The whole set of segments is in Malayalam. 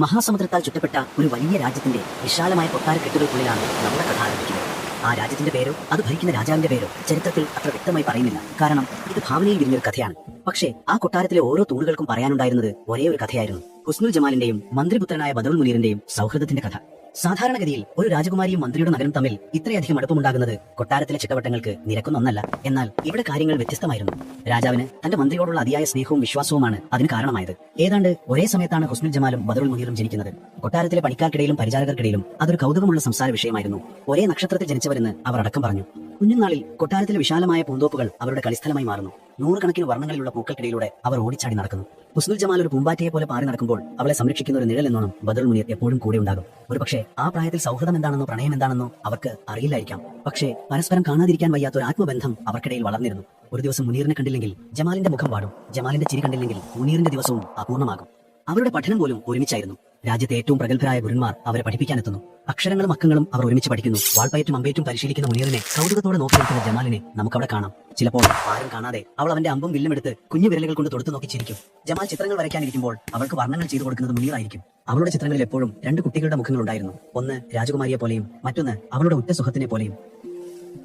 മഹാസമുദ്രത്താൽ ചുറ്റപ്പെട്ട ഒരു വലിയ രാജ്യത്തിന്റെ വിശാലമായ കൊട്ടാരക്കെട്ടുകൾക്കുള്ളിലാണ് നമ്മുടെ കഥ ആരംഭിക്കുന്നത്. ആ രാജ്യത്തിന്റെ പേരോ അത് ഭരിക്കുന്ന രാജാവിന്റെ പേരോ ചരിത്രത്തിൽ അത്ര വ്യക്തമായി പറയുന്നില്ല. കാരണം ഇത് ഭാവനയിൽ വിരിഞ്ഞൊരു കഥയാണ്. പക്ഷേ ആ കൊട്ടാരത്തിലെ ഓരോ തൂണുകൾക്കും പറയാനുണ്ടായിരുന്നത് ഒരേ ഒരു കഥയായിരുന്നു. ഹുസ്നുൽ ജമാലിന്റെയും മന്ത്രിപുത്രനായ ബദറുൽ മുനീറിന്റെയും സൗഹൃദത്തിന്റെ കഥ. സാധാരണഗതിയിൽ ഒരു രാജകുമാരിയും മന്ത്രിയുടെ മകനും തമ്മിൽ ഇത്രയധികം അടുപ്പമുണ്ടാകുന്നത് കൊട്ടാരത്തിലെ ചിട്ടവട്ടങ്ങൾക്ക് നിരക്കുന്ന ഒന്നല്ല. എന്നാൽ ഇവിടെ കാര്യങ്ങൾ വ്യത്യസ്തമായിരുന്നു. രാജാവിന് തന്റെ മന്ത്രിയോടുള്ള അതിയായ സ്നേഹവും വിശ്വാസവുമാണ് അതിന് കാരണമായത്. ഏതാണ്ട് ഒരേ സമയത്താണ് ഹുസ്നുൽ ജമാലും ബദറുൽ മുനീറും ജനിക്കുന്നത്. കൊട്ടാരത്തിലെ പണിക്കാർക്കിടയിലും പരിചാരകർക്കിടയിലും അതൊരു കൗതുകമുള്ള സംസാര വിഷയമായിരുന്നു. ഒരേ നക്ഷത്രത്തിൽ ജനിച്ചവരെന്ന് അവർ അടക്കം പറഞ്ഞു. കുഞ്ഞുനാളിൽ കൊട്ടാരത്തിലെ വിശാലമായ പൂന്തോപ്പുകൾ അവരുടെ കളിസ്ഥലമായി മാറുന്നു. നൂറുകണക്കിന് വർണ്ണങ്ങളിലുള്ള പൂക്കൾക്കിടയിലൂടെ അവർ ഓടിച്ചാടി നടക്കുന്നു. ഹുസ്നുൽ ജമാൽ ഒരു പൂമ്പാറ്റയെ പോലെ പാറി നടക്കുമ്പോൾ അവളെ സംരക്ഷിക്കുന്ന ഒരു നിഴൽ എന്നോണം ബദറുൽ മുനീർ എപ്പോഴും കൂടെ ഉണ്ടാകും. ഒരുപക്ഷെ ആ പ്രായത്തിൽ സൗഹൃദം എന്താണെന്നോ പ്രണയം എന്താണെന്നോ അവർക്ക് അറിയില്ലായിരിക്കാം. പക്ഷേ പരസ്പരം കാണാതിരിക്കാൻ വയ്യാത്ത ഒരു ആത്മബന്ധം അവർക്കിടയിൽ വളർന്നിരുന്നു. ഒരു ദിവസം മുനീറിനെ കണ്ടില്ലെങ്കിൽ ജമാലിന്റെ മുഖം വാടും. ജമാലിന്റെ ചിരി കണ്ടില്ലെങ്കിൽ മുനീറിന്റെ ദിവസവും അപൂർണമാകും. അവരുടെ പഠനം പോലും ഒരുമിച്ചായിരുന്നു. രാജ്യത്തെ ഏറ്റവും പ്രഗത്ഭരായ ഗുരുന്മാർ അവരെ പഠിപ്പിക്കാനെത്തുന്നു. അക്ഷരങ്ങളും അക്കങ്ങളും അവർ ഒരുമിച്ച് പഠിക്കുന്നു. വാൾപ്പയറ്റും അമ്പേറ്റും പരിശീലിക്കുന്ന മുനീറിനെ കൗതുകത്തോടെ നോക്കി നിൽക്കുന്ന ജമാലിനെ നമുക്കവിടെ കാണാം. ചിലപ്പോൾ ആരും കാണാതെ അവൾ അവന്റെ അമ്പും വില്ലും എടുത്ത് കുഞ്ഞു വിരലുകൾ കൊണ്ട് തൊടുത്തു നോക്കി ചിരിക്കും. ജമാൽ ചിത്രങ്ങൾ വരയ്ക്കാനിരിക്കുമ്പോൾ അവൾക്ക് വർണ്ണങ്ങൾ ചെയ്തു കൊടുക്കുന്നത് മുനീറായിരിക്കും. അവളുടെ ചിത്രങ്ങളിൽ എപ്പോഴും രണ്ട് കുട്ടികളുടെ മുഖങ്ങൾ ഉണ്ടായിരുന്നു. ഒന്ന് രാജകുമാരിയെ പോലെയും മറ്റൊന്ന് അവളുടെ ഉറ്റ സുഹൃത്തിനെ പോലെയും.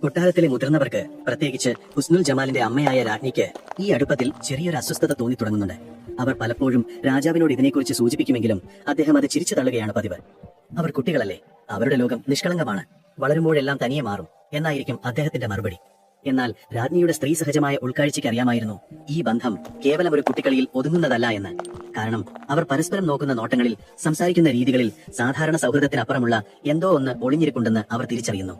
കൊട്ടാരത്തിലെ മുതിർന്നവർക്ക്, പ്രത്യേകിച്ച് ഹുസ്നുൽ ജമാലിന്റെ അമ്മയായ രാജ്ഞിക്ക് ഈ അടുപ്പത്തിൽ ചെറിയൊരു അസ്വസ്ഥത തോന്നി തുടങ്ങുന്നുണ്ട്. അവർ പലപ്പോഴും രാജാവിനോട് ഇതിനെക്കുറിച്ച് സൂചിപ്പിക്കുമെങ്കിലും അദ്ദേഹം അത് ചിരിച്ചു തള്ളുകയാണ് പതിവ്. അവർ കുട്ടികളല്ലേ, അവരുടെ ലോകം നിഷ്കളങ്കമാണ്, വളരുമ്പോഴെല്ലാം തനിയെ മാറും എന്നായിരിക്കും അദ്ദേഹത്തിന്റെ മറുപടി. എന്നാൽ രാജ്ഞിയുടെ സ്ത്രീ സഹജമായ ഉൾക്കാഴ്ചയ്ക്ക് അറിയാമായിരുന്നു ഈ ബന്ധം കേവലം ഒരു കുട്ടിക്കളിയിൽ ഒതുങ്ങുന്നതല്ല എന്ന്. കാരണം അവർ പരസ്പരം നോക്കുന്ന നോട്ടങ്ങളിൽ, സംസാരിക്കുന്ന രീതികളിൽ സാധാരണ സൗഹൃദത്തിനപ്പുറമുള്ള എന്തോ ഒന്ന് ഒളിഞ്ഞിരിപ്പുണ്ടെന്ന് അവർ തിരിച്ചറിയുന്നു.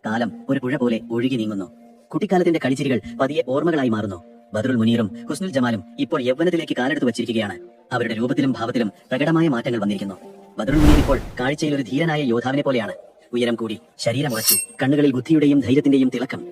കാലം ഒരു പുഴ പോലെ ഒഴുകി നീങ്ങുന്നു. കുട്ടിക്കാലത്തിന്റെ കളിച്ചിരികൾ പതിയെ ഓർമ്മകളായി മാറുന്നു. ബദറുൽ മുനീറും ഹുസ്നുൽ ജമാലും ഇപ്പോൾ യൗവനത്തിലേക്ക് കാലെടുത്ത് വച്ചിരിക്കുകയാണ്. അവരുടെ രൂപത്തിലും ഭാവത്തിലും പ്രകടമായ മാറ്റങ്ങൾ വന്നിരിക്കുന്നു. ബദറുൽ മുനീർ ഇപ്പോൾ കാഴ്ചയിൽ ഒരു ധീരനായ യോദ്ധാവിനെ പോലെയാണ്. ഉയരം കൂടി, ശരീരം ഉറച്ചു, കണ്ണുകളിൽ ബുദ്ധിയുടെയും ധൈര്യത്തിന്റെയും തിളക്കം.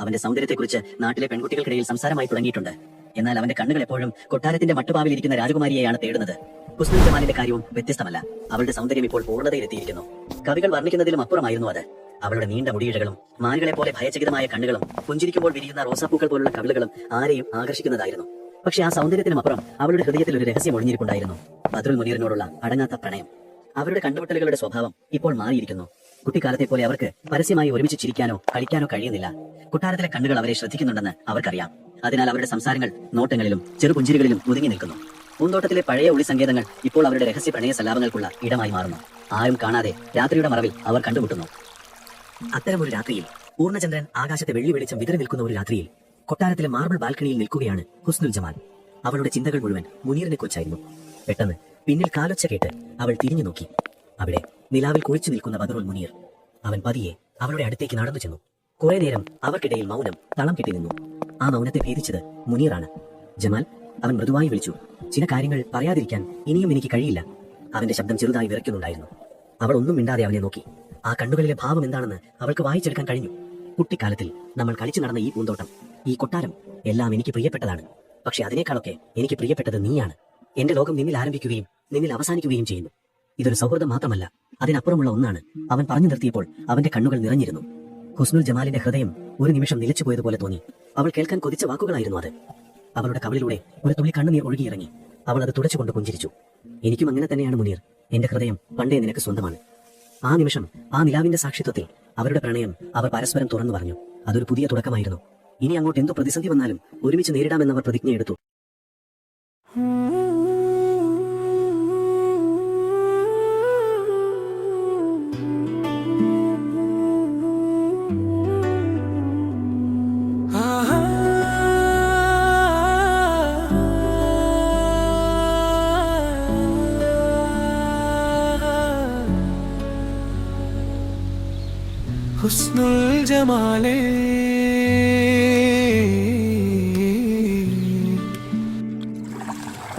അവന്റെ സൗന്ദര്യത്തെക്കുറിച്ച് നാട്ടിലെ പെൺകുട്ടികൾക്കിടയിൽ സംസാരമായി തുടങ്ങിയിട്ടുണ്ട്. എന്നാൽ അവന്റെ കണ്ണുകൾ എപ്പോഴും കൊട്ടാരത്തിന്റെ മട്ടുപാവിലിരിക്കുന്ന രാജകുമാരിയെയാണ് തേടുന്നത്. ഹുസ്നുൽ ജമാലിന്റെ കാര്യവും വ്യത്യസ്തമല്ല. അവളുടെ സൗന്ദര്യം ഇപ്പോൾ പൂർണ്ണതയിലെത്തിയിരിക്കുന്നു. കവികൾ വർണ്ണിക്കുന്നതിലും അപ്പുറമായിരുന്നു അത്. അവളുടെ നീണ്ട മുടിയിഴകളും മാനുകളെ പോലെ ഭയചകിതമായ കണ്ണുകളും പുഞ്ചിരിക്കുമ്പോൾ വിരിയുന്ന റോസാപ്പൂക്കൾ പോലുള്ള കവിളുകളും ആരെയും ആകർഷിക്കുന്നതായിരുന്നു. പക്ഷെ ആ സൗന്ദര്യത്തിനുമപ്പുറം അവളുടെ ഹൃദയത്തിൽ ഒരു രഹസ്യം ഒളിഞ്ഞിരിപ്പുണ്ടായിരുന്നു. ബദറുൽ മുനീറിനോടുള്ള അടങ്ങാത്ത പ്രണയം. അവരുടെ കണ്ടുമുട്ടലുകളുടെ സ്വഭാവം ഇപ്പോൾ മാറിയിരിക്കുന്നു. കുട്ടിക്കാലത്തെ പോലെ അവർക്ക് പരസ്യമായി ഒരുമിച്ച് ചിരിക്കാനോ കളിക്കാനോ കഴിയുന്നില്ല. കൊട്ടാരത്തിലെ കണ്ണുകൾ അവരെ ശ്രദ്ധിക്കുന്നുണ്ടെന്ന് അവർക്കറിയാം. അതിനാൽ അവരുടെ സംസാരങ്ങൾ നോട്ടങ്ങളിലും ചെറുപുഞ്ചിരികളിലും ഒതുങ്ങി നിൽക്കുന്നു. പൂന്തോട്ടത്തിലെ പഴയ ഒളി സങ്കേതങ്ങൾ ഇപ്പോൾ അവരുടെ രഹസ്യ പ്രണയ സല്ലാപങ്ങൾക്കുള്ള ഇടമായി മാറുന്നു. ആരും കാണാതെ രാത്രിയുടെ മറവിൽ അവർ കണ്ടുമുട്ടുന്നു. അത്തരമൊരു രാത്രിയിൽ, പൂർണ്ണചന്ദ്രൻ ആകാശത്തെ വെള്ളി വെളിച്ചം വിതറി നിൽക്കുന്ന ഒരു രാത്രിയിൽ, കൊട്ടാരത്തിലെ മാർബിൾ ബാൽക്കണിയിൽ നിൽക്കുകയാണ് ഹുസ്നുൽ ജമാൽ. അവളുടെ ചിന്തകൾ മുഴുവൻ മുനീറിനെ കുറിച്ചായിരുന്നു. പെട്ടെന്ന് പിന്നിൽ കാലൊച്ച കേട്ട് അവൾ തിരിഞ്ഞു നോക്കി. അവിടെ നിലാവിൽ കുളിച്ചു നിൽക്കുന്ന ബദറുൽ മുനീർ. അവൻ പതിയെ അവളുടെ അടുത്തേക്ക് നടന്നു ചെന്നു. കുറെ നേരം അവർക്കിടയിൽ മൗനം തളം കെട്ടി നിന്നു. ആ മൗനത്തെ ഭേദിച്ചത് മുനീറാണ്. ജമാൽ, അവൻ മൃദുവായി വിളിച്ചു. ചില കാര്യങ്ങൾ പറയാതിരിക്കാൻ ഇനിയും എനിക്ക് കഴിയില്ല. അവന്റെ ശബ്ദം ചെറുതായി വിറയ്ക്കുന്നുണ്ടായിരുന്നു. അവൾ ഒന്നും മിണ്ടാതെ അവനെ നോക്കി. ആ കണ്ണുകളിലെ ഭാവം എന്താണെന്ന് അവൾക്ക് വായിച്ചെടുക്കാൻ കഴിഞ്ഞു. കുട്ടിക്കാലത്തിൽ നമ്മൾ കളിച്ചു നടന്ന ഈ പൂന്തോട്ടം, ഈ കൊട്ടാരം എല്ലാം എനിക്ക് പ്രിയപ്പെട്ടതാണ്. പക്ഷെ അതിനേക്കാളൊക്കെ എനിക്ക് പ്രിയപ്പെട്ടത് നീയാണ്. എന്റെ ലോകം നിന്നിൽ ആരംഭിക്കുകയും നിന്നിൽ അവസാനിക്കുകയും ചെയ്യുന്നു. ഇതൊരു സൗഹൃദം മാത്രമല്ല, അതിനപ്പുറമുള്ള ഒന്നാണ്. അവൻ പറഞ്ഞു നിർത്തിയപ്പോൾ അവന്റെ കണ്ണുകൾ നിറഞ്ഞിരുന്നു. ഹുസ്നുൽ ജമാലിന്റെ ഹൃദയം ഒരു നിമിഷം നിലച്ചു പോയതുപോലെ തോന്നി. അവൾ കേൾക്കാൻ കൊതിച്ച വാക്കുകളായിരുന്നു അത്. അവളുടെ കവിളിലൂടെ ഒരു തുള്ളി കണ്ണുനീർ ഒഴുകിയിറങ്ങി. അവൾ അത് തുടച്ചുകൊണ്ട് പുഞ്ചിരിച്ചു. എനിക്കും അങ്ങനെ തന്നെയാണ് മുനീർ. എന്റെ ഹൃദയം പണ്ടേ നിനക്ക് സ്വന്തമാണ്. ആ നിമിഷം, ആ നിലാവിന്റെ സാക്ഷിത്വത്തിൽ അവരുടെ പ്രണയം അവർ പരസ്പരം തുറന്നു പറഞ്ഞു. അതൊരു പുതിയ തുടക്കമായിരുന്നു. ഇനി അങ്ങോട്ട് എന്തു പ്രതിസന്ധി വന്നാലും ഒരുമിച്ച് നേരിടാമെന്നവർ പ്രതിജ്ഞയെടുത്തു. ഹുസ്നുൽ ജമാലേ,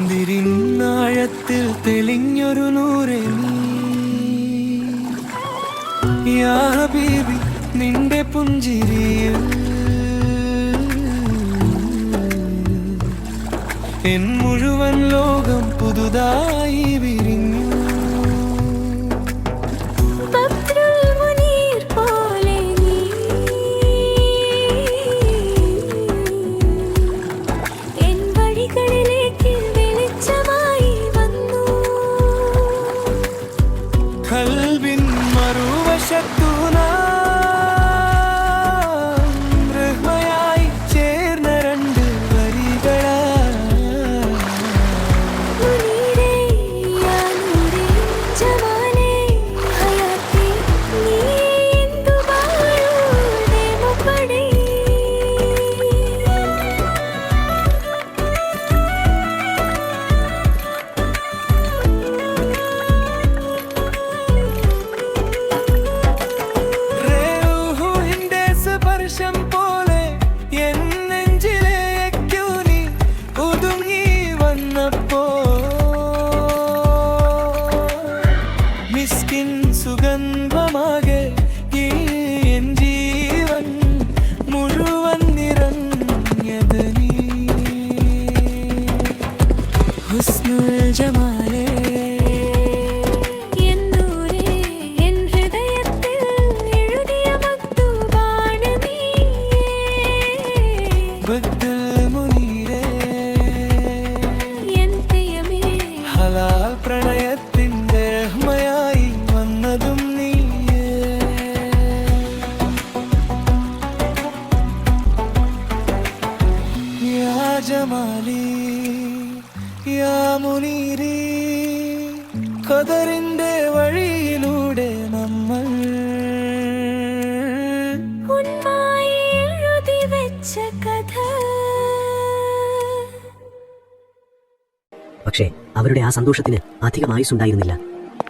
ദിരിന്നാഴത്തിൽ തെളിഞ്ഞൊരു നൂറേ നീ. യാ ഹബീബി, നിന്റെ പുഞ്ചിരിയിൽ എൻ മുഴുവൻ ലോകം പുതുതായി വിരിഞ്ഞു. മുഹബത്തിൽ മുനീരേ എൻ പ്രിയമേ ഹലാൽ പ്രണയത്തിന്റെ റഹ്മയായി വന്നതും നീയേ യാ ജമാലി യാ മുനീരി ഖദറിന്റെ വഴിയിലൂടെ നമ്മൾ ഉന്മായി എഴുതി വെച്ച കഥ. പക്ഷേ അവരുടെ ആ സന്തോഷത്തിന് അധികം ആയുസ്സുണ്ടായിരുന്നില്ല.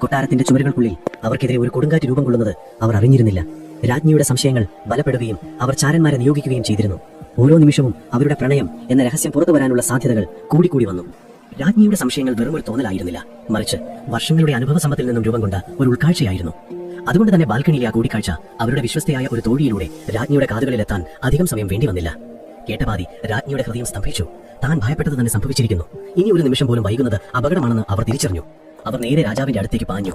കൊട്ടാരത്തിന്റെ ചുമരുകൾക്കുള്ളിൽ അവർക്കെതിരെ ഒരു കൊടുങ്കാറ്റ് രൂപം കൊള്ളുന്നത് അവർ അറിഞ്ഞിരുന്നില്ല. രാജ്ഞിയുടെ സംശയങ്ങൾ ബലപ്പെടുകയും അവർ ചാരന്മാരെ നിയോഗിക്കുകയും ചെയ്തിരുന്നു. ഓരോ നിമിഷവും അവരുടെ പ്രണയം എന്ന രഹസ്യം പുറത്തു വരാനുള്ള സാധ്യതകൾ കൂടിക്കൂടി വന്നു. രാജ്ഞിയുടെ സംശയങ്ങൾ വെറും ഒരു തോന്നലായിരുന്നില്ല, മറിച്ച് വർഷങ്ങളുടെ അനുഭവ സമ്പത്തിൽ നിന്നും രൂപം കൊണ്ട ഒരു ഉൾക്കാഴ്ചയായിരുന്നു. അതുകൊണ്ട് തന്നെ ബാൽക്കണിയിലെ ആ കൂടിക്കാഴ്ച അവരുടെ വിശ്വസ്തയായ ഒരു തോഴിയിലൂടെ രാജ്ഞിയുടെ കാതുകളിലെത്താൻ അധികം സമയം വേണ്ടി വന്നില്ല. കേട്ടപാതി രാജ്ഞിയുടെ ഹൃദയം സ്തംഭിച്ചു. താൻ ഭയപ്പെട്ടത് തന്നെ സംഭവിച്ചിരിക്കുന്നു. ഇനി ഒരു നിമിഷം പോലും വൈകുന്നത് അപകടമാണെന്ന് അവർ തിരിച്ചറിഞ്ഞു. അവർ നേരെ രാജാവിന്റെ അടുത്തേക്ക് പാഞ്ഞു.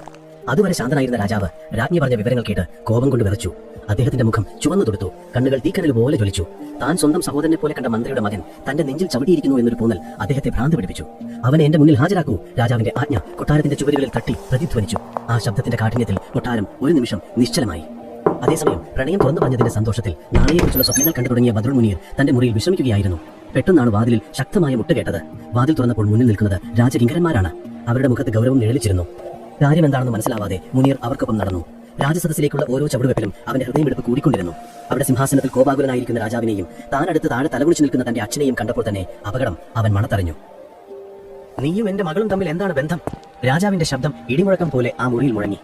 അതുവരെ ശാന്തനായിരുന്ന രാജാവ് രാജ്ഞി പറഞ്ഞ വിവരങ്ങൾ കേട്ട് കോപം കൊണ്ട് വിറച്ചു. അദ്ദേഹത്തിന്റെ മുഖം ചുവന്നു തൊടുത്തു. കണ്ണുകൾ തീക്കനൽ പോലെ ജ്വലിച്ചു. താൻ സ്വന്തം സഹോദരനെ പോലെ കണ്ട മന്ത്രിയുടെ മകൻ തന്റെ നെഞ്ചിൽ ചവിട്ടിയിരിക്കുന്നു എന്നൊരു തോന്നൽ അദ്ദേഹത്തെ ഭ്രാന്ത് പിടിപ്പിച്ചു. അവനെ എന്റെ മുന്നിൽ ഹാജരാക്കൂ. രാജാവിന്റെ ആജ്ഞ കൊട്ടാരത്തിന്റെ ചുവരുകളിൽ തട്ടി പ്രതിധ്വനിച്ചു. ആ ശബ്ദത്തിന്റെ കാഠിന്യത്തിൽ കൊട്ടാരം ഒരു നിമിഷം നിശ്ചലമായി. അതേസമയം പ്രണയം തുറന്നു പറഞ്ഞതിന്റെ സന്തോഷത്തിൽ നാളെയെക്കുറിച്ചുള്ള സ്വപ്നങ്ങൾ കണ്ടു തുടങ്ങിയ ബദ്രുൽ മുനീർ തന്റെ മുറിയിൽ വിശ്രമിക്കുകയായിരുന്നു. പെട്ടെന്നാണ് വാതിലിൽ ശക്തമായ മുട്ട് കേട്ടത്. വാതിൽ തുറന്നപ്പോൾ മുന്നിൽ നിൽക്കുന്നത് രാജകിങ്കരന്മാരാണ്. അവരുടെ മുഖത്ത് ഗൗരവം നിഴലിച്ചിരുന്നു. കാര്യം എന്താണെന്ന് മനസ്സിലാവാതെ മുനീർ അവർക്കൊപ്പം നടന്നു. രാജസദസ്സിലേക്കുള്ള ഓരോ ചവിടുവെപ്പിലും അവന്റെ ഹൃദയമെടുപ്പ് കൂടിക്കൊണ്ടിരുന്നു. അവിടെ സിംഹാസനത്തിൽ കോപാകുലനായിരിക്കുന്ന രാജാവിനെയും താനടുത്ത് താഴെ തലകുണിച്ച് നിൽക്കുന്ന തന്റെ അച്ഛനെയും കണ്ടപ്പോൾ തന്നെ അപകടം അവൻ മണത്തറിഞ്ഞു. നീയും എന്റെ മകളും തമ്മിൽ എന്താണ് ബന്ധം? രാജാവിന്റെ ശബ്ദം ഇടിമുഴക്കം പോലെ ആ മുറിയിൽ മുഴങ്ങി.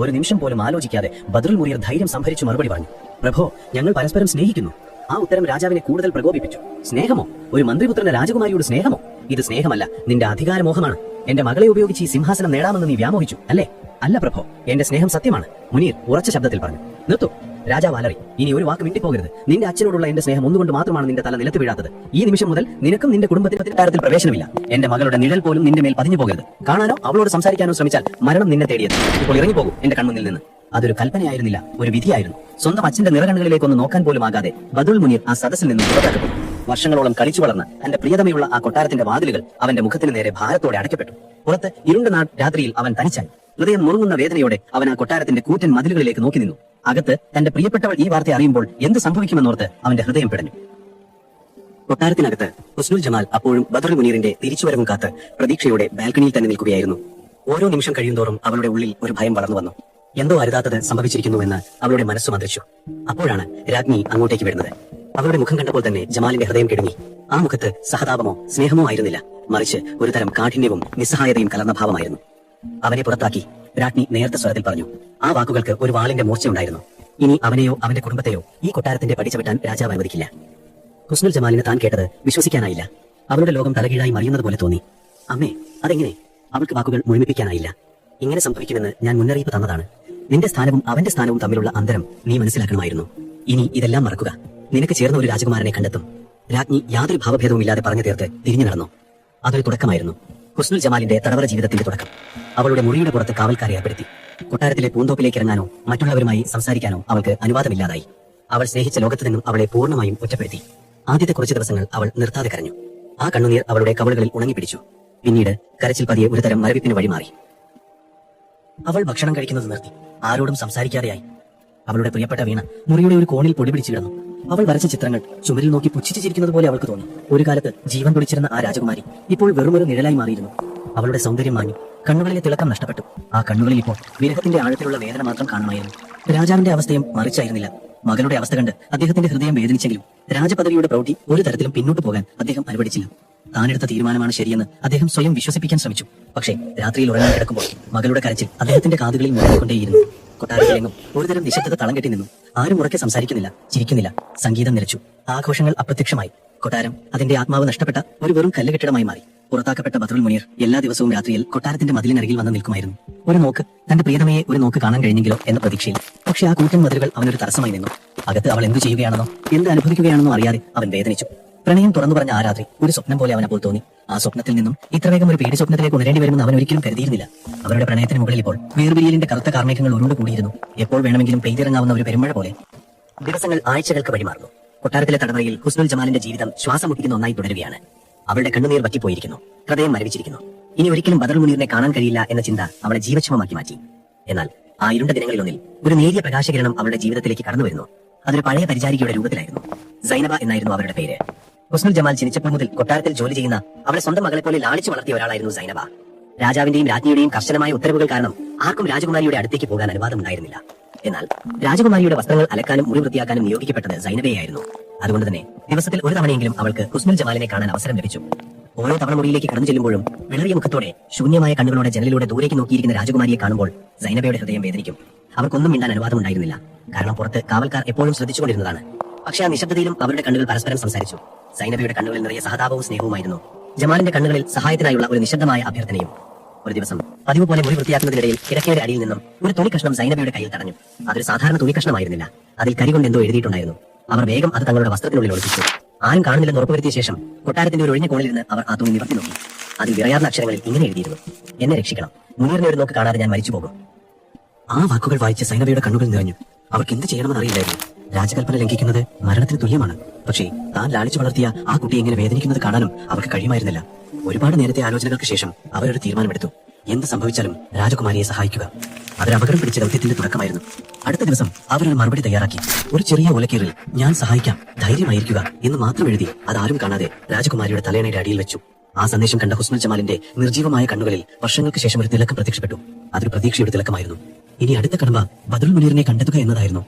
ഒരു നിമിഷം പോലും ആലോചിക്കാതെ ബദ്രുൽ മുനീർ ധൈര്യം സംഭരിച്ചു മറുപടി പറഞ്ഞു, പ്രഭോ, ഞങ്ങൾ പരസ്പരം സ്നേഹിക്കുന്നു. ആ ഉത്തരം രാജാവിനെ കൂടുതൽ പ്രകോപിപ്പിച്ചു. സ്നേഹമോ? ഒരു മന്ത്രിപുത്രന്റെ രാജകുമാരിയോട് സ്നേഹമോ? ഇത് സ്നേഹമല്ല, നിന്റെ അധികാരമോഹമാണ്. എന്റെ മകളെ ഉപയോഗിച്ച് ഈ സിംഹാസനം നേടാമെന്ന് നീ വ്യാമോഹിച്ചു അല്ലേ? അല്ല പ്രഭോ, എന്റെ സ്നേഹം സത്യമാണ്, മുനീർ ഉറച്ച ശബ്ദത്തിൽ പറഞ്ഞു. നിർത്തു, രാജാവ് അലറി. ഇനി ഒരു വാക്ക് മിണ്ടിപ്പോകരുത്. നിന്റെ അച്ഛനോടുള്ള എന്റെ സ്നേഹം ഒന്നുകൊണ്ട് മാത്രമാണ് നിന്റെ തല നിലത്ത് വീഴാത്തത്. ഈ നിമിഷം മുതൽ നിനക്കും നിന്റെ കുടുംബത്തിന്റെ കാര്യത്തിൽ പ്രവേശനമില്ല. എന്റെ മകളുടെ നിഴൽ പോലും നിന്റെ മേൽ പതിഞ്ഞു പോകരുത്. കാണാനോ അവളോട് സംസാരിക്കാനോ ശ്രമിച്ചാൽ മരണം നിന്നെ തേടിയത്. ഇപ്പോൾ ഇറങ്ങിപ്പോകും എന്റെ കൺമുന്നിൽ നിന്ന്. അതൊരു കൽപ്പനയായിരുന്നില്ല, ഒരു വിധിയായിരുന്നു. സ്വന്തം അച്ഛന്റെ നിറകണ്ണുകളിലേക്കൊന്ന് നോക്കാൻ പോലും ആകാതെ ബദ്രുൽ മുനീർ ആ സദസ്സിൽ നിന്ന് പുറത്താക്കപ്പെട്ടു. വർഷങ്ങളോളം കളിച്ചു വളർന്ന തന്റെ പ്രിയതമയുള്ള ആ കൊട്ടാരത്തിന്റെ വാതിലുകൾ അവന്റെ മുഖത്തിന് നേരെ ഭാരത്തോടെ അടയ്ക്കപ്പെട്ടു. പുറത്ത് ഇരുണ്ട രാത്രിയിൽ അവൻ തനിച്ചായി. ഹൃദയം മുറുങ്ങുന്ന വേദനയോടെ അവൻ ആ കൊട്ടാരത്തിന്റെ കൂറ്റൻ മതിലുകളിലേക്ക് നോക്കി നിന്നു. അകത്ത് തന്റെ പ്രിയപ്പെട്ടവൾ ഈ വാർത്ത അറിയുമ്പോൾ എന്ത് സംഭവിക്കുമെന്നോർത്ത് അവന്റെ ഹൃദയം പിടഞ്ഞു. കൊട്ടാരത്തിനകത്ത് ഹുസ്നുൽ ജമാൽ അപ്പോഴും ബദ്രുൽ മുനീറിന്റെ തിരിച്ചുവരവും കാത്ത് പ്രതീക്ഷയോടെ ബാൽക്കണിയിൽ തന്നെ നിൽക്കുകയായിരുന്നു. ഓരോ നിമിഷം കഴിയുന്തോറും അവളുടെ ഉള്ളിൽ ഒരു ഭയം വളർന്നു വന്നു. എന്തോ അരുതാത്തത് സംഭവിച്ചിരിക്കുന്നുവെന്ന് അവളുടെ മനസ്സ് മന്ത്രിച്ചു. അപ്പോഴാണ് രാജ്ഞി അങ്ങോട്ടേക്ക് വരുന്നത്. അവളുടെ മുഖം കണ്ടപ്പോൾ തന്നെ ജമാലിന്റെ ഹൃദയം കിടുങ്ങി. ആ മുഖത്ത് സഹതാപമോ സ്നേഹമോ ആയിരുന്നില്ല, മറിച്ച് ഒരു തരം കാഠിന്യവും നിസ്സഹായതയും കലർന്ന ഭാവമായിരുന്നു. അവനെ പുറത്താക്കി രാജ്ഞി നേർത്ത സ്വരത്തിൽ പറഞ്ഞു. ആ വാക്കുകൾക്ക് ഒരു വാളിന്റെ മൂർച്ചയുണ്ടായിരുന്നു. ഇനി അവനെയോ അവന്റെ കുടുംബത്തെയോ ഈ കൊട്ടാരത്തിന്റെ പടിച്ചവിട്ടാൻ രാജാവ് അനുവദിക്കില്ല. ഹുസ്നുൽ ജമാലിന് താൻ കേട്ടത് വിശ്വസിക്കാനായില്ല. അവളുടെ ലോകം തലകീഴായി മറിയുന്നത് പോലെ തോന്നി. അമ്മേ, അതെങ്ങനെ? അവൾക്ക് വാക്കുകൾ മുഴുമിപ്പിക്കാനായില്ല. ഇങ്ങനെ സംഭവിക്കുമെന്ന് ഞാൻ മുന്നറിയിപ്പ് തന്നതാണ്. നിന്റെ സ്ഥാനവും അവന്റെ സ്ഥാനവും തമ്മിലുള്ള അന്തരം നീ മനസ്സിലാക്കണമായിരുന്നു. ഇനി ഇതെല്ലാം മറക്കുക. നിനക്ക് ചേർന്ന ഒരു രാജകുമാരനെ കണ്ടെത്തും. രാജ്ഞി യാതൊരു ഭാവഭേദവും ഇല്ലാതെ പറഞ്ഞു തീർത്ത് തിരിഞ്ഞു നടന്നു. അതൊരു തുടക്കമായിരുന്നു, ഹുസ്നുൽ ജമാലിന്റെ തടവറ ജീവിതത്തിന്റെ തുടക്കം. അവളുടെ മുറിയുടെ പുറത്ത് കാവൽക്കാരെ ഏർപ്പെടുത്തി. കൊട്ടാരത്തിലെ പൂന്തോപ്പിലേക്ക് ഇറങ്ങാനോ മറ്റുള്ളവരുമായി സംസാരിക്കാനോ അവൾക്ക് അനുവാദമില്ലാതായി. അവൾ സ്നേഹിച്ച ലോകത്ത് നിന്നും അവളെ പൂർണ്ണമായും ഒറ്റപ്പെടുത്തി. ആദ്യത്തെ കുറച്ച് ദിവസങ്ങൾ അവൾ നിർത്താതെ കരഞ്ഞു. ആ കണ്ണുനീർ അവളുടെ കവളുകളിൽ ഉണങ്ങിപ്പിടിച്ചു. പിന്നീട് കരച്ചിൽ പതിയെ ഒരു തരം മരവിപ്പിന് വഴിമാറി. അവൾ ഭക്ഷണം കഴിക്കുന്നത് നിർത്തി. ആരോടും സംസാരിക്കാതെയായി. അവളുടെ പ്രിയപ്പെട്ട വീണ മുറിയുടെ ഒരു കോണിൽ പൊടി പിടിച്ചു കിടന്നു. അവൾ വരച്ച ചിത്രങ്ങൾ ചുമരിൽ നോക്കി പുച്ഛിച്ചു ചിരിക്കുന്നത് പോലെ അവൾക്ക് തോന്നി. ഒരു കാലത്ത് ജീവൻ തുടിച്ചിരുന്ന ആ രാജകുമാരി ഇപ്പോൾ വെറുമൊരു നിഴലായി മാറിയിരുന്നു. അവളുടെ സൗന്ദര്യം മാഞ്ഞു. കണ്ണുകളിലെ തിളക്കം നഷ്ടപ്പെട്ടു. ആ കണ്ണുകളിൽ ഇപ്പോൾ വിരഹത്തിന്റെ ആഴത്തിലുള്ള വേദന മാത്രം കാണുമായിരുന്നു. രാജാവിന്റെ അവസ്ഥയും മറിച്ചായിരുന്നില്ല. മകളുടെ അവസ്ഥ കണ്ട് അദ്ദേഹത്തിന്റെ ഹൃദയം വേദനിച്ചെങ്കിലും രാജപദവിയുടെ പ്രൗഢി ഒരു തരത്തിലും പിന്നോട്ട് പോകാൻ അദ്ദേഹം അനുവദിച്ചില്ല. താനെടുത്ത തീരുമാനമാണ് ശരിയെന്ന് അദ്ദേഹം സ്വയം വിശ്വസിപ്പിക്കാൻ ശ്രമിച്ചു. പക്ഷേ രാത്രിയിൽ ഉറങ്ങാൻ കിടക്കുമ്പോൾ മകളുടെ കരച്ചിൽ അദ്ദേഹത്തിന്റെ കാതുകളിൽ മുഴങ്ങിക്കൊണ്ടേയിരുന്നു. കൊട്ടാരത്തിലെങ്ങും ഒരുതരം നിശബ്ദത തളം കെട്ടി നിന്നു. ആരും ഉറക്കെ സംസാരിക്കുന്നില്ല, ചിരിക്കുന്നില്ല. സംഗീതം നിലച്ചു. ആഘോഷങ്ങൾ അപ്രത്യക്ഷമായി. കൊട്ടാരം അതിന്റെ ആത്മാവ് നഷ്ടപ്പെട്ട ഒരു വെറും കല്ലുകെട്ടിടമായി മാറി. പുറത്താക്കപ്പെട്ട ബദ്രുൽ മുനീർ എല്ലാ ദിവസവും രാത്രിയിൽ കൊട്ടാരത്തിന്റെ മതിലിനരികിൽ വന്ന് നിൽക്കുമായിരുന്നു. ഒരു നോക്ക്, തന്റെ പ്രിയതമയെ ഒരു നോക്ക് കാണാൻ കഴിഞ്ഞെങ്കിലോ എന്ന പ്രതീക്ഷയിൽ. പക്ഷേ ആ കൂറ്റൻ മതിലുകൾ അവനൊരു തടസ്സമായി നിന്നു. അകത്ത് അവൾ എന്തു ചെയ്യുകയാണെന്നോ എന്ത് അനുഭവിക്കുകയാണെന്നോ അറിയാതെ അവൻ വേദനിച്ചു. പ്രണയം തുറന്നു പറഞ്ഞ ആ രാത്രി ഒരു സ്വപ്നം പോലെ അവൻ അപ്പോൾ തോന്നി. ആ സ്വപ്നത്തിൽ നിന്നും ഇത്ര വേഗം ഒരു പേടി സ്വപ്നത്തിലേക്ക് ഉണരേണ്ടി വരുമെന്ന് അവൻ ഒരിക്കലും കരുതിയിരുന്നില്ല. അവരുടെ പ്രണയത്തിന് മുകളിൽ ഇപ്പോൾ വേർപിരിയലിന്റെ കറുത്ത കാർമേഘങ്ങൾ ഉരുണ്ടു കൂടിയിരുന്നു. എപ്പോൾ വേണമെങ്കിലും പെയ്തിറങ്ങാവുന്ന ഒരു പെരുമഴ പോലെ. ദിവസങ്ങൾ ആഴ്ചകൾക്ക് വഴിമാറുന്നു. കൊട്ടാരത്തിലെ തടവറയിൽ ഹുസ്നുൽ ജമാലിന്റെ ജീവിതം ശ്വാസം മുട്ടിക്കുന്ന ഒന്നായി തുടരുകയാണ്. അവളുടെ കണ്ണുനീർ വറ്റിപ്പോയിരിക്കുന്നു, ഹൃദയം മരവിച്ചിരിക്കുന്നു. ഇനി ഒരിക്കലും ബദറുൽ മുനീറിനെ കാണാൻ കഴിയില്ല എന്ന ചിന്ത അവളെ ജീവക്ഷമമാക്കി മാറ്റി. എന്നാൽ ആ ഇരുണ്ട ദിനങ്ങളിലൊന്നിൽ ഒരു നേരിയ പ്രകാശകിരണം അവളുടെ ജീവിതത്തിലേക്ക് കടന്നു വരുന്നു. അതൊരു പഴയ പരിചാരികയുടെ രൂപത്തിലായിരുന്നു. സൈനബ എന്നായിരുന്നു അവരുടെ പേര്. ഹുസ്നുൽ ജമാൽ ജനിച്ചപ്പോൾ മുതൽ കൊട്ടാരത്തിൽ ജോലി ചെയ്യുന്ന അവളെ സ്വന്തം മകളെ പോലെ ലാളിച്ചു വളർത്തിയ ഒരാളായിരുന്നു സൈനബ. രാജാവിന്റെയും രാജ്ഞിയുടെയും കർശനമായ ഉത്തരവുകൾ കാരണം ആർക്കും രാജകുമാരിയുടെ അടുത്തേക്ക് പോകാൻ അനുവാദം ഉണ്ടായിരുന്നില്ല. എന്നാൽ രാജകുമാരിയുടെ വസ്ത്രങ്ങൾ അലക്കാനും മുറി വൃത്തിയാക്കാനും നിയോഗിക്കപ്പെട്ടത് സൈനബയായിരുന്നു. അതുകൊണ്ട് തന്നെ ദിവസത്തിൽ ഒരു തവണയെങ്കിലും അവൾക്ക് ഹുസ്നുൽ ജമാലിനെ കാണാൻ അവസരം ലഭിച്ചു. ഓരോ തവണ മുറിയിലേക്ക് കടന്നു ചെല്ലുമ്പോഴും വിളറിയ മുഖത്തോടെ ശൂന്യമായ കണ്ണുകളോടെ ജനലിലൂടെ ദൂരേക്ക് നോക്കിയിരിക്കുന്ന രാജകുമാരിയെ കാണുമ്പോൾ സൈനബയുടെ ഹൃദയം വേദനിക്കും. അവർക്കൊന്നും മിണ്ടാൻ അനുവാദം ഉണ്ടായിരുന്നില്ല. കാരണം പുറത്ത് കാവൽക്കാർ എപ്പോഴും ശ്രദ്ധിച്ചുകൊണ്ടിരുന്നതാണ്. പക്ഷേ ആ നിശബ്ദതയിലും അവരുടെ കണ്ണുകൾ പരസ്പരം സംസാരിച്ചു. സൈനബയുടെ കണ്ണുകളിൽ നിറയെ സഹതാപവും സ്നേഹവുമായിരുന്നു. ജമാലിന്റെ കണ്ണുകളിൽ സഹായത്തിനായുള്ള ഒരു നിശബ്ദമായ അഭ്യർത്ഥനയും. ഒരു ദിവസം പതിവ് പോലെ മുറി വൃത്തിയാക്കുന്നതിനിടയിൽ കിടക്കയുടെ അടിയിൽ നിന്നും ഒരു തുണി കഷ്ണം സൈനബയുടെ കയ്യിൽ തടഞ്ഞു. അതൊരു സാധാരണ തുണി കഷ്ണമായിരുന്നില്ല. അതിൽ കരി കൊണ്ട് എന്തോ എഴുതിയിട്ടുണ്ടായിരുന്നു. അവർ വേഗം അത് തങ്ങളുടെ വസ്ത്രത്തിനുള്ളിൽ ഒളിപ്പിച്ചു. ആരും കാണുന്നില്ലെന്ന് ഉറപ്പുവരുത്തിയ ശേഷം കൊട്ടാരത്തിന്റെ ഒരു ഒഴിഞ്ഞ കോണിലിരുന്ന് അവർ ആ തുണി നിവർത്തി നോക്കി. അതിൽ വിറയാർന്ന അക്ഷരങ്ങളിൽ ഇങ്ങനെ എഴുതിയിരുന്നു: എന്നെ രക്ഷിക്കണം, മുനീറിനെ ഒരു നോക്ക് കാണാതെ ഞാൻ മരിച്ചു പോകും. ആ വാക്കുകൾ വായിച്ച് സൈനബയുടെ കണ്ണുകൾ നിറഞ്ഞു. അവർക്ക് എന്ത് ചെയ്യണമെന്ന് അറിയില്ലായിരുന്നു. രാജകൽപ്പന ലംഘിക്കുന്നത് മരണത്തിന് തുല്യമാണ്. പക്ഷേ താൻ ലാളിച്ചു വളർത്തിയ ആ കുട്ടി എങ്ങനെ വേദനിക്കുന്നത് കാണാനും അവർക്ക് കഴിയുമായിരുന്നില്ല. ഒരുപാട് നേരത്തെ ആലോചനകൾക്ക് ശേഷം അവരൊരു തീരുമാനമെടുത്തു. എന്ത് സംഭവിച്ചാലും രാജകുമാരിയെ സഹായിക്കുക. അതൊരു അപകടം പിടിച്ച ദൗത്യത്തിന്റെ തുടക്കമായിരുന്നു. അടുത്ത ദിവസം അവരൊരു മറുപടി തയ്യാറാക്കി. ഒരു ചെറിയ ഓലക്കീറിൽ "ഞാൻ സഹായിക്കാം, ധൈര്യമായിരിക്കുക" എന്ന് മാത്രം എഴുതി അതാരും കാണാതെ രാജകുമാരിയുടെ തലയണയുടെ അടിയിൽ വെച്ചു. ആ സന്ദേശം കണ്ട ഹുസ്നുൽ ജമാലിന്റെ നിർജീവമായ കണ്ണുകളിൽ വർഷങ്ങൾക്ക് ശേഷം ഒരു തിലക്കം പ്രത്യക്ഷപ്പെട്ടു. അതൊരു പ്രതീക്ഷയുടെ തിലക്കമായിരുന്നു. ഇനി അടുത്ത കടമ്പ ബദറുൽ മുനീറിനെ കണ്ടെത്തുക എന്നതായിരുന്നു.